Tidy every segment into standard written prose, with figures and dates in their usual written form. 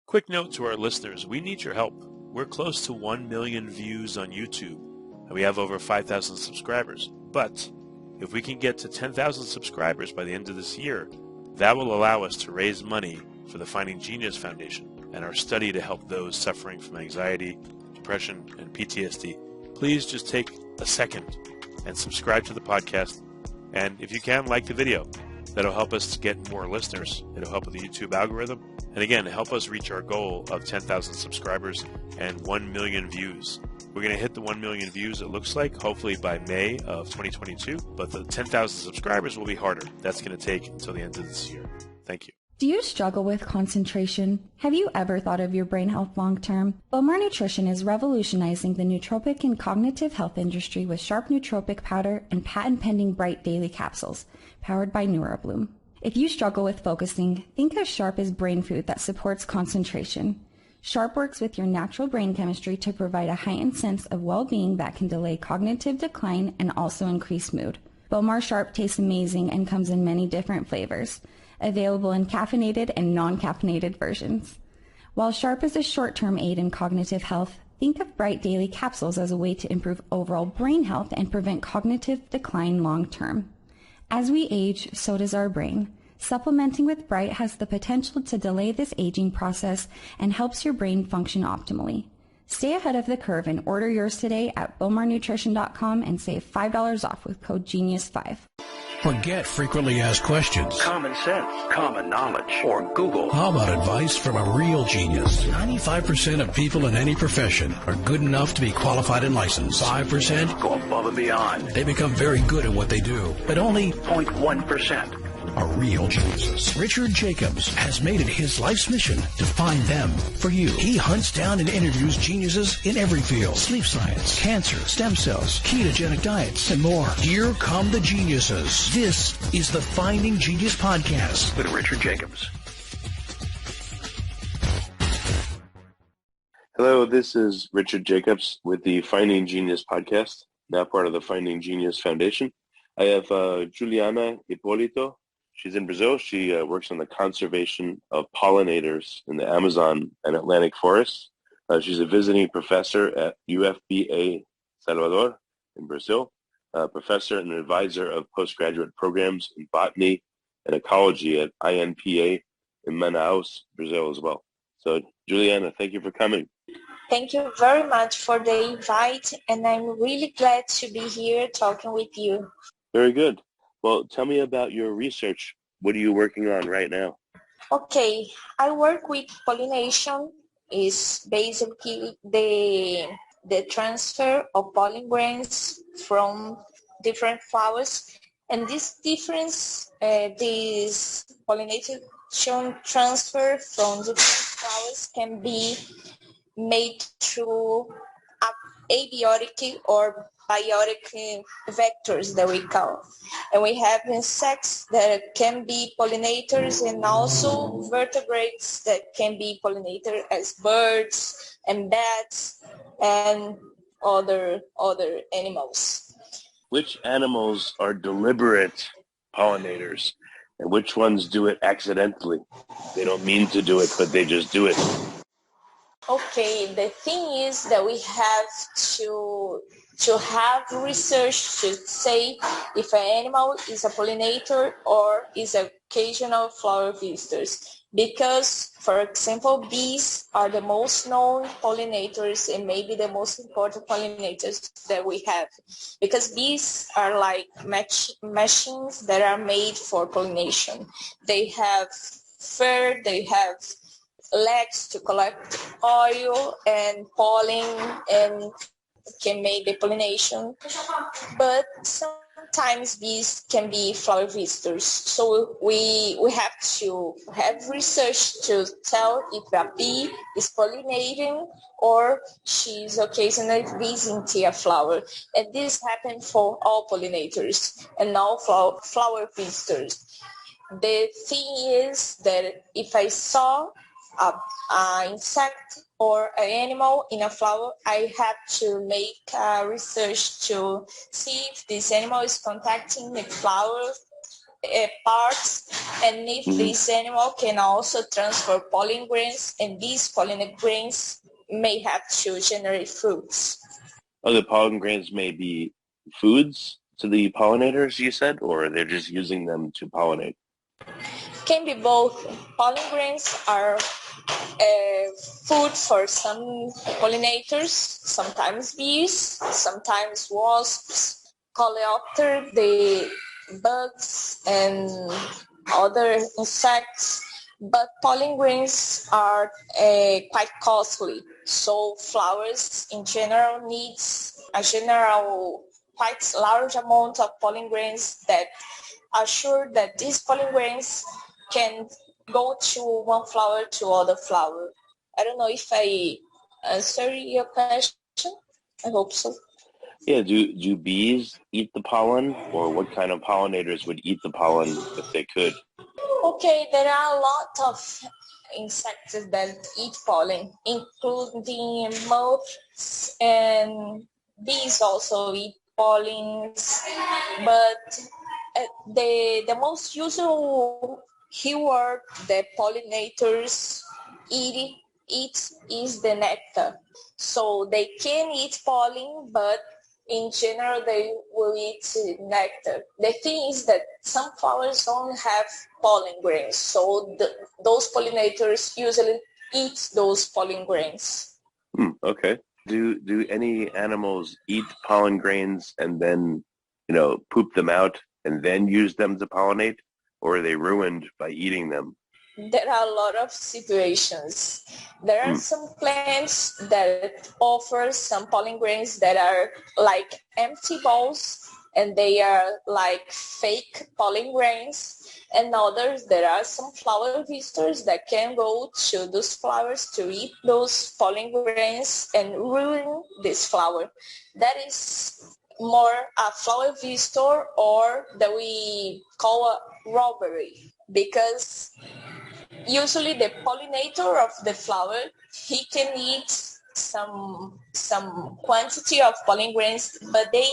Quick note to our listeners, we need your help. We're close to 1 million views on YouTube, and we have over 5,000 subscribers. But if we can get to 10,000 subscribers by the end of this year, that will allow us to raise money for the Finding Genius Foundation and our study to help those suffering from anxiety, depression, and PTSD. Please just take a second and subscribe to the podcast. And if you can, like the video. That'll help us get more listeners. It'll help with the YouTube algorithm. And again, help us reach our goal of 10,000 subscribers and 1 million views. We're going to hit the 1 million views, it looks like, hopefully by May of 2022. But the 10,000 subscribers will be harder. That's going to take until the end of this year. Thank you. Do you struggle with concentration? Have you ever thought of your brain health long term? Bowmar Nutrition is revolutionizing the nootropic and cognitive health industry with Sharp Nootropic Powder and patent-pending Bright Daily Capsules, powered by NeuroBloom. If you struggle with focusing, think of Sharp as brain food that supports concentration. Sharp works with your natural brain chemistry to provide a heightened sense of well-being that can delay cognitive decline and also increase mood. Bowmar Sharp tastes amazing and comes in many different flavors, available in caffeinated and non-caffeinated versions. While Sharp is a short-term aid in cognitive health, think of Bright Daily Capsules as a way to improve overall brain health and prevent cognitive decline long-term. As we age, so does our brain. Supplementing with Bright has the potential to delay this aging process and helps your brain function optimally. Stay ahead of the curve and order yours today at bowmarnutrition.com and save $5 off with code GENIUS5. Forget frequently asked questions, common sense, common knowledge, or Google. How about advice from a real genius? 95% of people in any profession are good enough to be qualified and licensed. 5% go above and beyond. They become very good at what they do, but only 0.1% are real geniuses. Richard Jacobs has made it his life's mission to find them for you. He hunts down and interviews geniuses in every field: sleep science, cancer, stem cells, ketogenic diets, and more. Here come the geniuses. This is the Finding Genius Podcast with Richard Jacobs. Hello, this is Richard Jacobs with the Finding Genius Podcast, now part of the Finding Genius Foundation. I have Juliana Hipólito. She's in Brazil. She works on the conservation of pollinators in the Amazon and Atlantic forests. She's a visiting professor at UFBA Salvador in Brazil, professor and advisor of postgraduate programs in botany and ecology at INPA in Manaus, Brazil as well. So, Juliana, thank you for coming. Thank you very much for the invite, and I'm really glad to be here talking with you. Very good. Well, tell me about your research. What are you working on right now? Okay, I work with pollination. Is basically the transfer of pollen grains from different flowers, and this difference, this pollination transfer from different flowers can be made through abiotic or biotic vectors that we call. And we have insects that can be pollinators and also vertebrates that can be pollinators as birds and bats and other animals. Which animals are deliberate pollinators and which ones do it accidentally? They don't mean to do it, but they just do it. Okay, the thing is that we have to have research to say if an animal is a pollinator or is occasional flower visitors. Because, for example, bees are the most known pollinators and maybe the most important pollinators that we have. Because bees are like machines that are made for pollination. They have fur, they have legs to collect oil and pollen and can make the pollination, but sometimes bees can be flower visitors. So we have to have research to tell if a bee is pollinating or she's occasionally visiting a flower. And this happens for all pollinators and all flower visitors. The thing is that if I saw an insect or an animal in a flower, I have to make research to see if this animal is contacting the flower parts And if this animal can also transfer pollen grains, and these pollen grains may have to generate fruits. Oh, the pollen grains may be foods to the pollinators, you said, or they're just using them to pollinate? Can be both. Pollen grains are food for some pollinators, sometimes bees, sometimes wasps, coleopter, the bugs, and other insects. But pollen grains are quite costly. So flowers in general needs a general quite large amount of pollen grains that are sure that these pollen grains can go to one flower to other flower. I don't know if I answer your question. I hope so. Yeah, do bees eat the pollen, or what kind of pollinators would eat the pollen if they could? Okay, there are a lot of insects that eat pollen, including moths, and bees also eat pollens, but the most usual keyword that pollinators eat is the nectar. So they can eat pollen, but in general they will eat nectar. The thing is that some flowers don't have pollen grains, so those pollinators usually eat those pollen grains. Okay. Do any animals eat pollen grains and then, poop them out and then use them to pollinate, or are they ruined by eating them? There are a lot of situations. There are some plants that offer some pollen grains that are like empty balls, and they are like fake pollen grains. And others, there are some flower visitors that can go to those flowers to eat those pollen grains and ruin this flower. That is more a flower visitor, or that we call a robbery, because usually the pollinator of the flower, he can eat some quantity of pollen grains, but they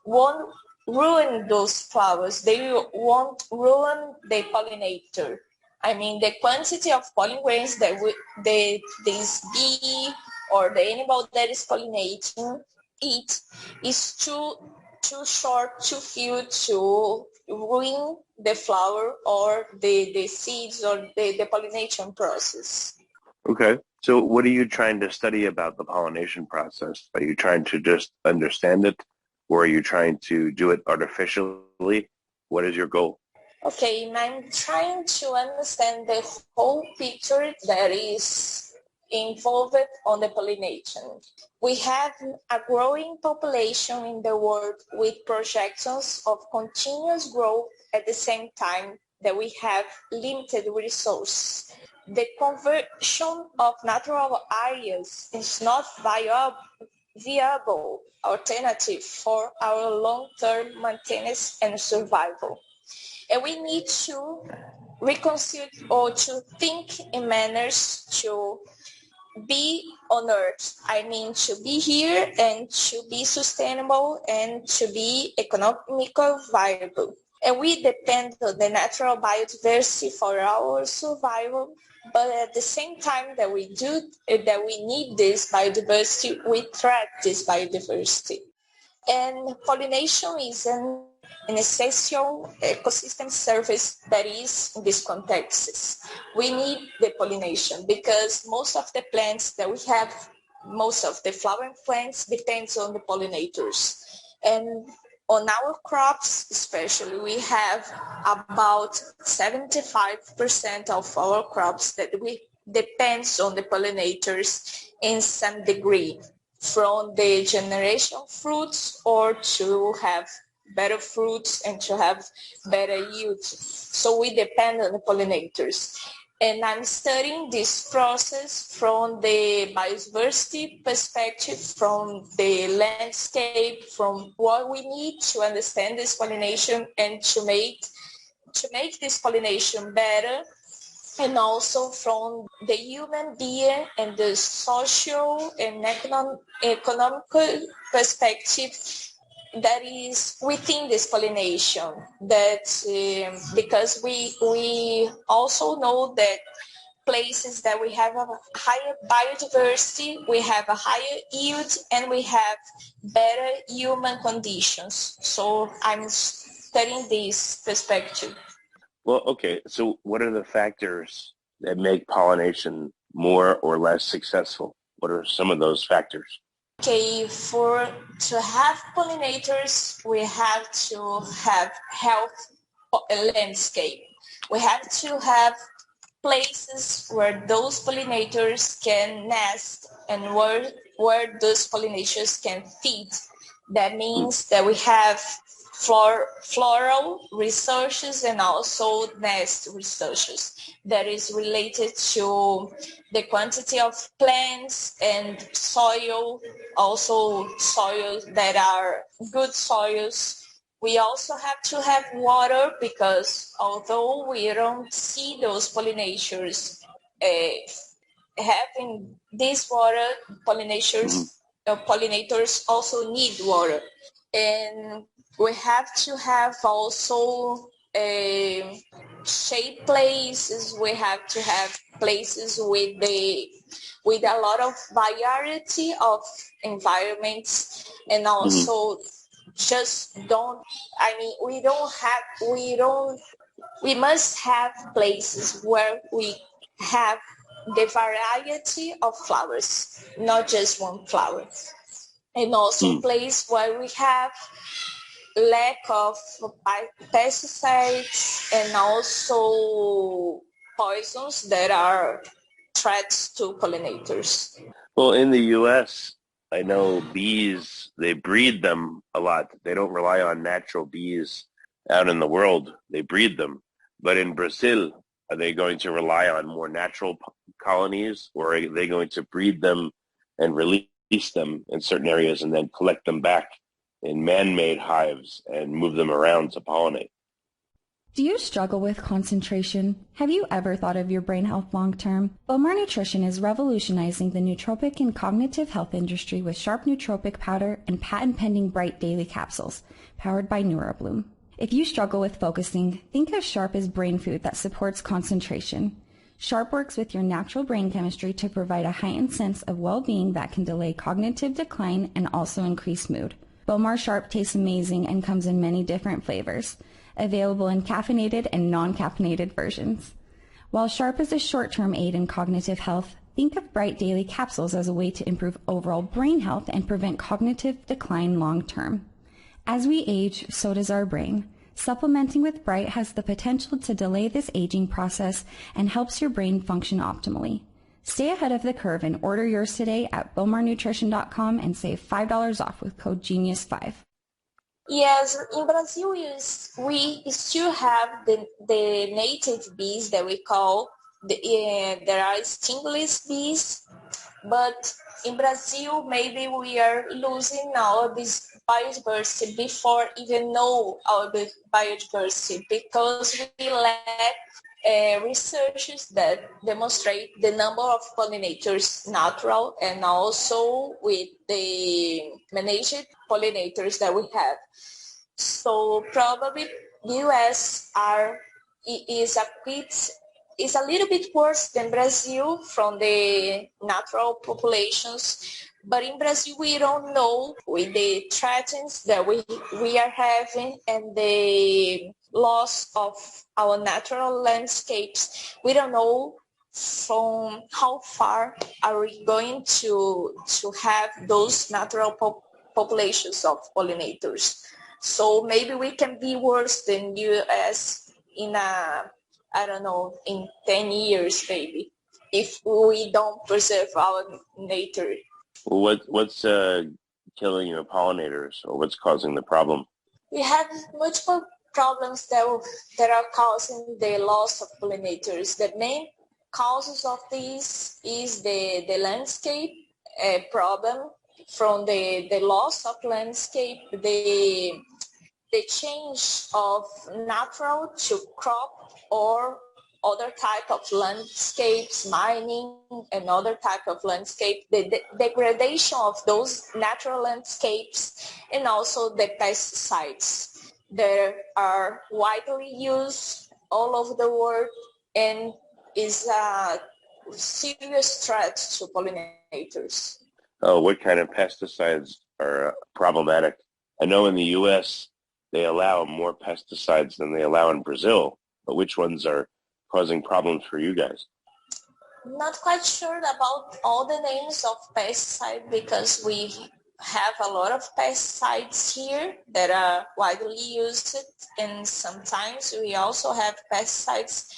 won't ruin those flowers. They won't ruin the pollinator. I mean, the quantity of pollen grains that this bee or the animal that is pollinating eat is too short, too few to ruin the flower or the seeds or the pollination process. Okay. So what are you trying to study about the pollination process? Are you trying to just understand it, or are you trying to do it artificially? What is your goal? Okay, I'm trying to understand the whole picture that is involved on the pollination. We have a growing population in the world with projections of continuous growth at the same time that we have limited resources. The conversion of natural areas is not viable alternative for our long-term maintenance and survival. And we need to reconcile or to think in manners to be on earth. I mean, to be here and to be sustainable and to be economically viable. And we depend on the natural biodiversity for our survival, but at the same time that we need this biodiversity, we threat this biodiversity. And pollination is an essential ecosystem service that is in this context. We need the pollination because most of the plants that we have, most of the flowering plants depends on the pollinators. And on our crops especially, we have about 75% of our crops that we depends on the pollinators in some degree, from the generation of fruits or to have better fruits and to have better yield. So we depend on the pollinators. And I'm studying this process from the biodiversity perspective, from the landscape, from what we need to understand this pollination and to make this pollination better, and also from the human being and the social and economic perspective, that is within this pollination. That because we also know that places that we have a higher biodiversity, we have a higher yield, and we have better human conditions. So I'm studying this perspective. Well, okay. So what are the factors that make pollination more or less successful? What are some of those factors? Okay, to have pollinators, we have to have health landscape. We have to have places where those pollinators can nest and where those pollinators can feed. That means that we have floral resources and also nest resources that is related to the quantity of plants and soil, also soils that are good soils. We also have to have water because although we don't see those pollinators having this water, pollinators also need water. And we have to have also shade places. We have to have places with a lot of variety of environments, and also we must have places where we have the variety of flowers, not just one flower. And also place where we have lack of pesticides and also poisons that are threats to pollinators. Well, in the U.S., I know bees, they breed them a lot. They don't rely on natural bees out in the world. They breed them. But in Brazil, are they going to rely on more natural colonies, or are they going to breed them and release them in certain areas and then collect them back in man-made hives and move them around to pollinate? Do you struggle with concentration? Have you ever thought of your brain health long term? Bowmar Nutrition is revolutionizing the nootropic and cognitive health industry with sharp nootropic powder and patent-pending bright daily capsules, powered by NeuroBloom. If you struggle with focusing, think of Sharp as brain food that supports concentration. Sharp works with your natural brain chemistry to provide a heightened sense of well-being that can delay cognitive decline and also increase mood. Bowmar Sharp tastes amazing and comes in many different flavors, available in caffeinated and non-caffeinated versions. While Sharp is a short-term aid in cognitive health, think of Bright Daily Capsules as a way to improve overall brain health and prevent cognitive decline long-term. As we age, so does our brain. Supplementing with Bright has the potential to delay this aging process and helps your brain function optimally. Stay ahead of the curve and order yours today at bowmarnutrition.com and save $5 off with code GENIUS5. Yes, in Brazil we still have the native bees that we call, there are stingless bees, but in Brazil maybe we are losing all this biodiversity before even know our biodiversity, because we lack researches that demonstrate the number of pollinators natural and also with the managed pollinators that we have. So probably the US is a little bit worse than Brazil from the natural populations. But in Brazil, we don't know with the threats that we are having and the loss of our natural landscapes. We don't know from how far are we going to have those natural populations of pollinators. So maybe we can be worse than US in in 10 years maybe, if we don't preserve our nature. Well, what's killing your pollinators, or what's causing the problem? We have multiple problems that are causing the loss of pollinators. The main causes of this is the landscape problem, from the loss of landscape, the change of natural to crop or other type of landscapes, mining, another type of landscape, the degradation of those natural landscapes, and also the pesticides that are widely used all over the world and is a serious threat to pollinators. Oh, what kind of pesticides are problematic? I know in the U.S. they allow more pesticides than they allow in Brazil, but which ones are causing problems for you guys? Not quite sure about all the names of pesticides because we have a lot of pesticides here that are widely used, and sometimes we also have pesticides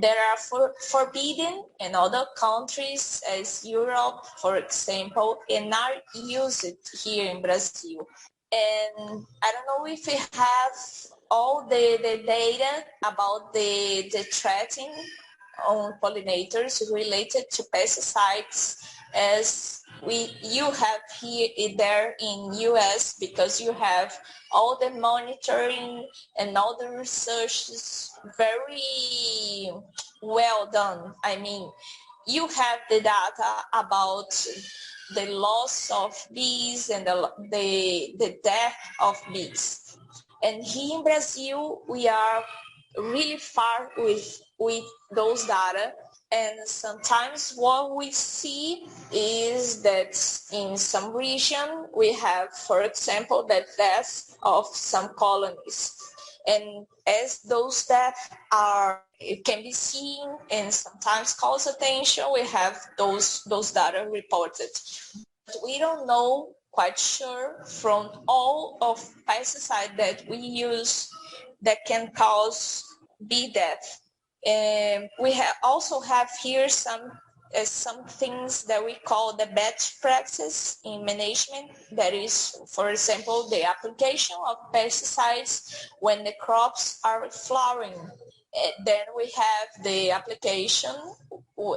that are forbidden in other countries as Europe, for example, and are used here in Brazil. And I don't know if we have all the data about the threatening on pollinators related to pesticides as you have here there in US, because you have all the monitoring and all the research is very well done. I mean, you have the data about the loss of bees and the death of bees. And here in Brazil, we are really far with those data. And sometimes what we see is that in some region we have, for example, the death of some colonies. And as those deaths it can be seen and sometimes cause attention, we have those data reported. But we don't know quite sure from all of pesticides that we use that can cause bee death. We also have here some things that we call the best practice in management. That is, for example, the application of pesticides when the crops are flowering. Then we have the application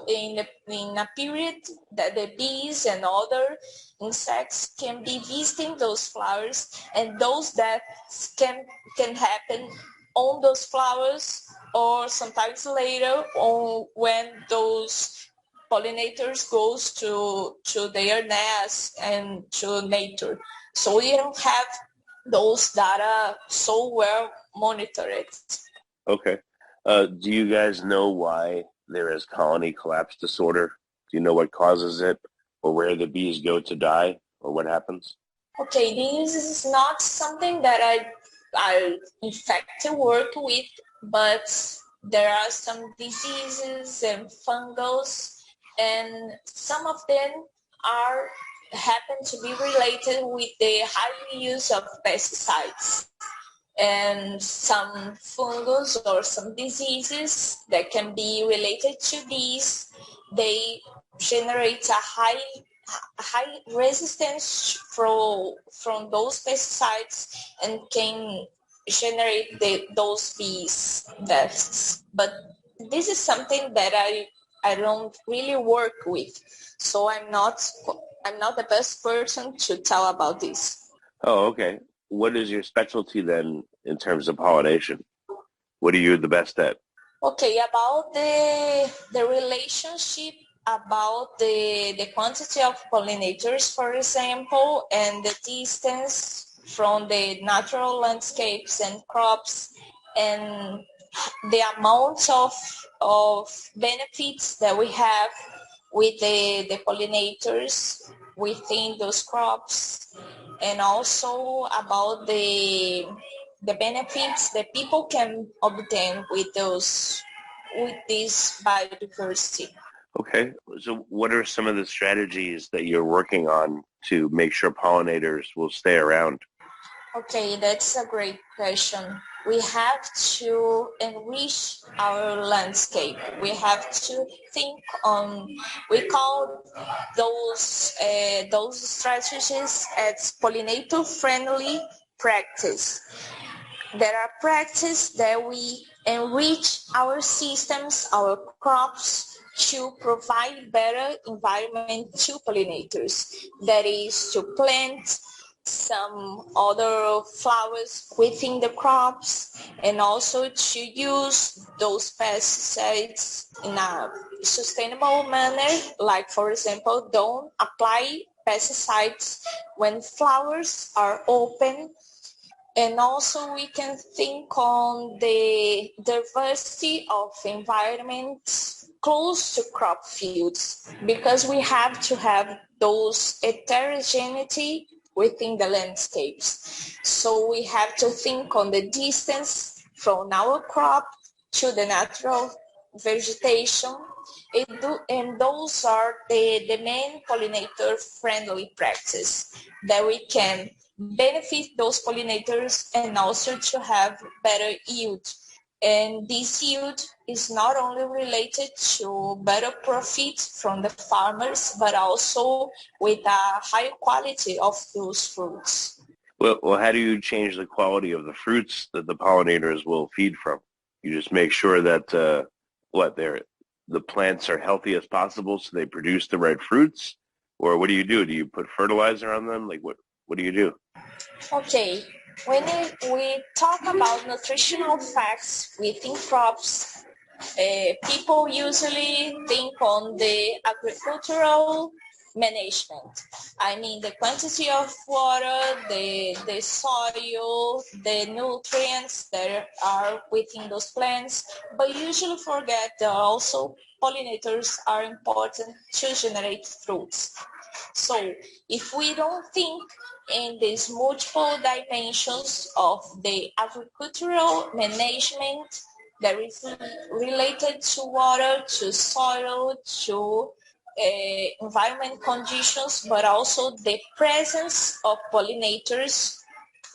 in a period that the bees and other insects can be visiting those flowers, and those deaths can happen on those flowers or sometimes later on when those pollinators goes to their nests and to nature. So we don't have those data so well monitored. Okay. Do you guys know why there is colony collapse disorder? Do you know what causes it, or where the bees go to die, or what happens? Okay, this is not something that I in fact work with, but there are some diseases and fungus, and some of them happen to be related with the high use of pesticides. And some fungus or some diseases that can be related to these, they generate a high resistance from those pesticides and can generate those bees deaths. But this is something that I don't really work with, so I'm not the best person to tell about this. Oh, okay. What is your specialty then in terms of pollination? What are you the best at? Okay, about the relationship about the quantity of pollinators, for example, and the distance from the natural landscapes and crops, and the amount of benefits that we have with the pollinators within those crops, and also about the benefits that people can obtain with this biodiversity. Okay. So what are some of the strategies that you're working on to make sure pollinators will stay around? Okay, that's a great question. We have to enrich our landscape. We have to think on, we call those strategies as pollinator-friendly practice. There are practices that we enrich our systems, our crops, to provide better environment to pollinators. That is to plant some other flowers within the crops, and also to use those pesticides in a sustainable manner, like for example, don't apply pesticides when flowers are open. And also we can think on the diversity of environments close to crop fields, because we have to have those heterogeneity within the landscapes. So we have to think on the distance from our crop to the natural vegetation. And those are the main pollinator-friendly practices that we can benefit those pollinators and also to have better yield. And this yield is not only related to better profit from the farmers, but also with a higher quality of those fruits. Well, how do you change the quality of the fruits that the pollinators will feed from? You just make sure that the plants are healthy as possible, so they produce the right fruits, or what do you do? Do you put fertilizer on them? Like what do you do? Okay, when we talk about nutritional facts within crops, people usually think on the agricultural management. I mean the quantity of water, the soil, the nutrients that are within those plants, but usually forget that also pollinators are important to generate fruits. So if we don't think in these multiple dimensions of the agricultural management that is related to water, to soil, to environment conditions, but also the presence of pollinators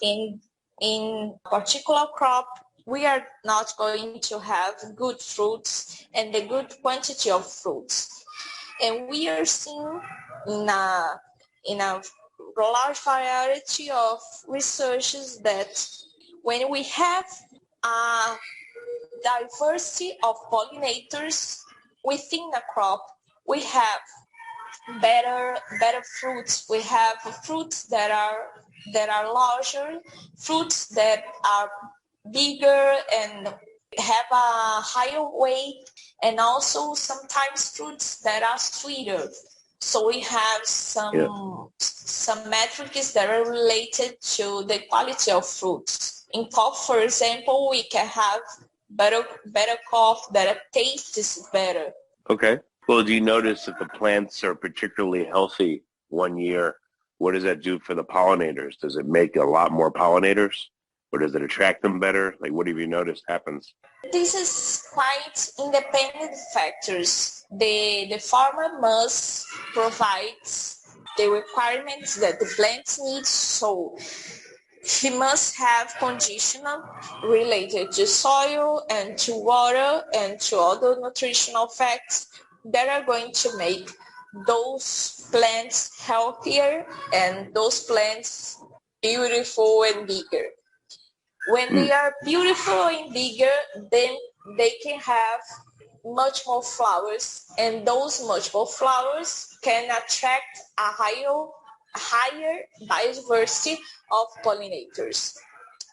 in particular crop, we are not going to have good fruits and the good quantity of fruits. And we are seeing in a large variety of researches that when we have a diversity of pollinators within a crop, we have better fruits. We have fruits that are larger, fruits that are bigger and have a higher weight, and also sometimes fruits that are sweeter. So we have some metrics that are related to the quality of fruits. In coffee, for example, we can have better coffee that tastes better. Okay. Well, do you notice if the plants are particularly healthy one year, what does that do for the pollinators? Does it make a lot more pollinators? Or does it attract them better? Like, what have you noticed happens? This is quite independent factors. The farmer must provide the requirements that the plants need, so he must have conditions related to soil and to water and to other nutritional facts that are going to make those plants healthier and those plants beautiful and bigger. When they are beautiful and bigger, then they can have much more flowers, and those much more flowers can attract a higher biodiversity of pollinators.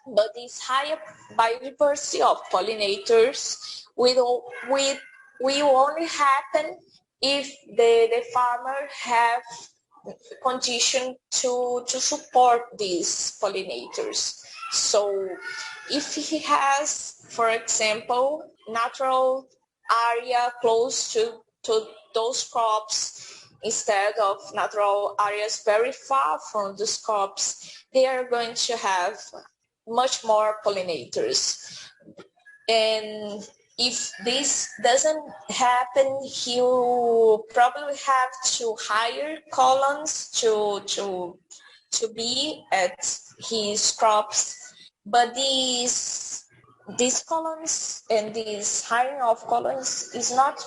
But this higher biodiversity of pollinators will only happen if the farmer have condition to support these pollinators. So if he has, for example, natural area close to those crops instead of natural areas very far from those crops, they are going to have much more pollinators. And if this doesn't happen, he will probably have to hire colons to be at his crops. But these colons and this hiring of colons is not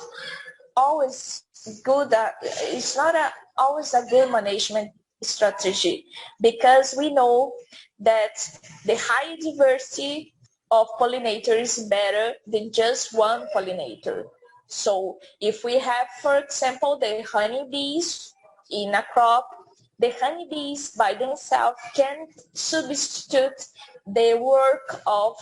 always good. It's not always a good management strategy, because we know that the high diversity of pollinators is better than just one pollinator. So if we have, for example, the honeybees in a crop, the honeybees by themselves can substitute the work of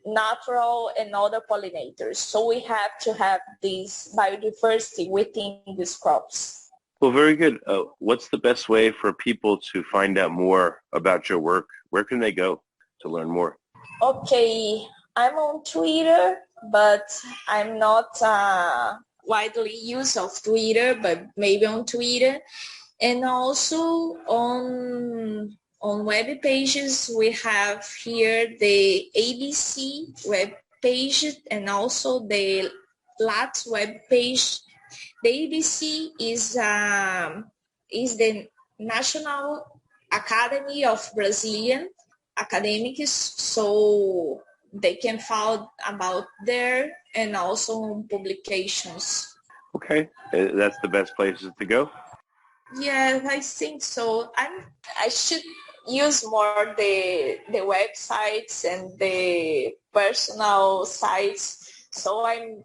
natural and other pollinators. So we have to have this biodiversity within these crops. Well, very good. What's the best way for people to find out more about your work? Where can they go to learn more? Okay, I'm on Twitter, but I'm not widely used of Twitter, but maybe on Twitter. And also on web pages, we have here the ABC web page and also the LAT web page. The ABC is the National Academy of Brazilian Academics, so they can find about there and also on publications. Okay, that's the best places to go? Yeah, I think so. I should use more the websites and the personal sites. So I'm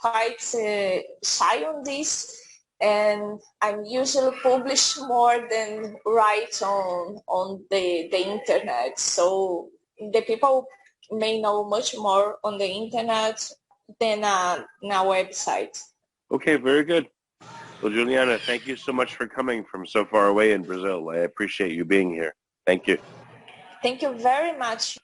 quite shy on this, and I'm usually publish more than write on the internet. So the people may know much more on the internet than a website. Okay, very good. Well, Juliana, thank you so much for coming from so far away in Brazil. I appreciate you being here. Thank you. Thank you very much.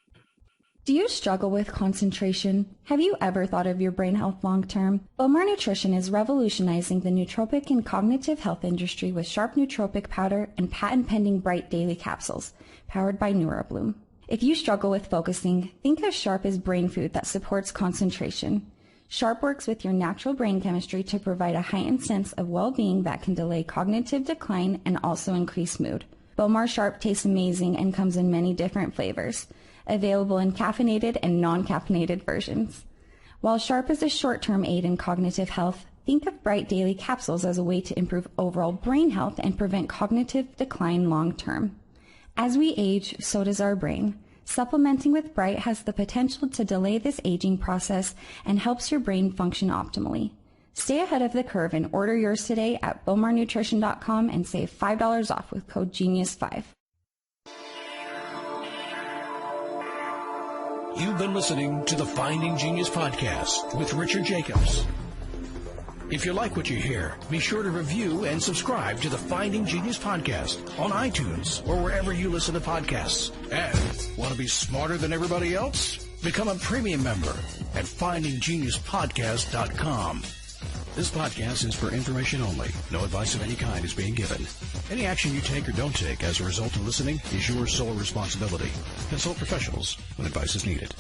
Do you struggle with concentration? Have you ever thought of your brain health long term? Bowmar Nutrition is revolutionizing the nootropic and cognitive health industry with sharp nootropic powder and patent-pending bright daily capsules, powered by NeuroBloom. If you struggle with focusing, think of Sharp as brain food that supports concentration. Sharp works with your natural brain chemistry to provide a heightened sense of well-being that can delay cognitive decline and also increase mood. Bowmar Sharp tastes amazing and comes in many different flavors, available in caffeinated and non-caffeinated versions. While Sharp is a short-term aid in cognitive health, think of Bright Daily Capsules as a way to improve overall brain health and prevent cognitive decline long-term. As we age, so does our brain. Supplementing with Bright has the potential to delay this aging process and helps your brain function optimally. Stay ahead of the curve and order yours today at bowmarnutrition.com and save $5 off with code GENIUS5. You've been listening to the Finding Genius podcast with Richard Jacobs. If you like what you hear, be sure to review and subscribe to the Finding Genius podcast on iTunes or wherever you listen to podcasts. And want to be smarter than everybody else? Become a premium member at findinggeniuspodcast.com. This podcast is for information only. No advice of any kind is being given. Any action you take or don't take as a result of listening is your sole responsibility. Consult professionals when advice is needed.